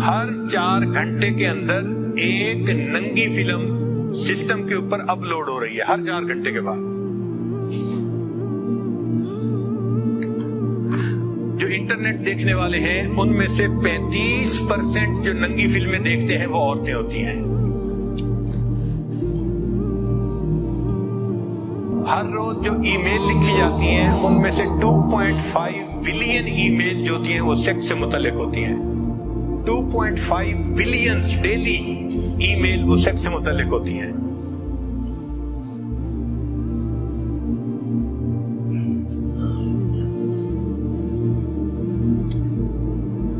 हर 4 घंटे के अंदर एक नंगी फिल्म सिस्टम के ऊपर अपलोड हो रही है, हर 4 घंटे के बाद। जो इंटरनेट देखने वाले हैं उनमें से 35% जो नंगी फिल्में देखते हैं वो औरतें होती हैं। हर रोज जो ईमेल लिखी जाती हैं उनमें से 2.5 बिलियन ईमेल जो होती हैं वो सेक्स से मुतल्लिक होती हैं। 2.5 बिलियन डेली ईमेल वो सेक्स से मुतल्लिक होती हैं।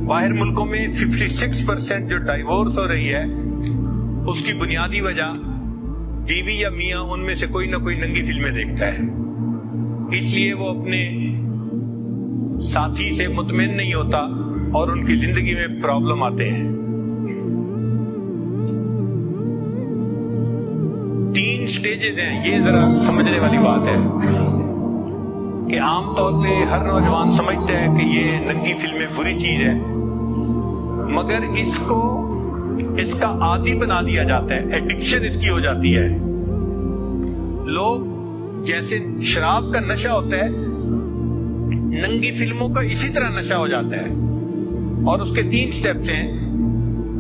बाहर मुल्कों में 56% जो डाइवोर्स हो रही है उसकी बुनियादी वजह बीवी या मियां उनमें से कोई ना कोई नंगी फिल्में देखता है, इसलिए वो अपने साथी से मुतमईन नहीं होता और उनकी जिंदगी में प्रॉब्लम आते हैं। 3 स्टेजेस हैं, ये जरा समझने वाली बात है कि आमतौर पे हर नौजवान समझता है कि ये नंगी फिल्में बुरी चीज है, मगर इसका आदी बना दिया जाता है, एडिक्शन इसकी हो जाती है। लोग जैसे शराब का नशा होता है, नंगी फिल्मों का इसी तरह नशा हो जाता है। और उसके 3 स्टेप्स हैं।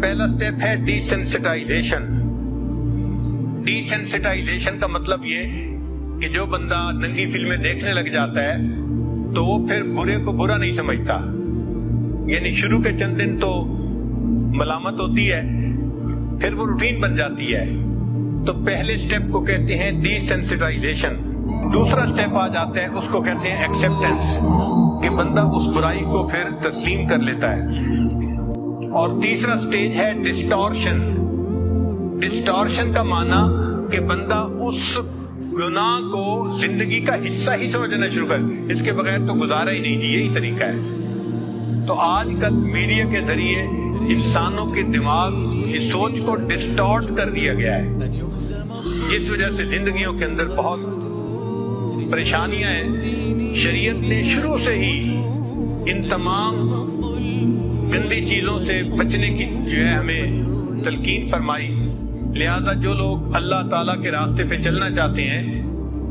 पहला स्टेप है डिसेंसिटाइजेशन। डिसेंसिटाइजेशन का मतलब ये कि जो बंदा नंगी फिल्में देखने लग जाता है तो वो फिर बुरे को बुरा नहीं समझता, यानी शुरू के चंद दिन तो मलामत होती है, फिर वो रूटीन बन जाती है। तो पहले स्टेप को कहते हैं डिसेंसिटाइजेशन। दूसरा स्टेप आ जाता है, उसको कहते हैं एक्सेप्टेंस, कि बंदा उस बुराई को फिर तस्लीम कर लेता है। और तीसरा स्टेज है डिस्टॉर्शन। डिस्टॉर्शन का माना कि बंदा उस गुनाह को जिंदगी का हिस्सा ही समझना शुरू कर, इसके बगैर तो गुजारा ही नहीं, यही तरीका है। तो आजकल मीडिया के जरिए इंसानों के दिमाग की सोच को डिस्टॉर्ट कर दिया गया है, जिस वजह से जिंदगियों के अंदर बहुत परेशानियां हैं। शरीयत ने शुरू से ही इन तमाम गंदी चीजों से बचने की जो है हमें तलकीन फरमाई। लिहाजा जो लोग अल्लाह ताला के रास्ते पे चलना चाहते हैं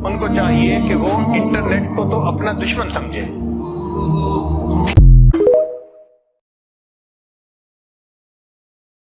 उनको चाहिए कि वो इंटरनेट को तो अपना दुश्मन समझें।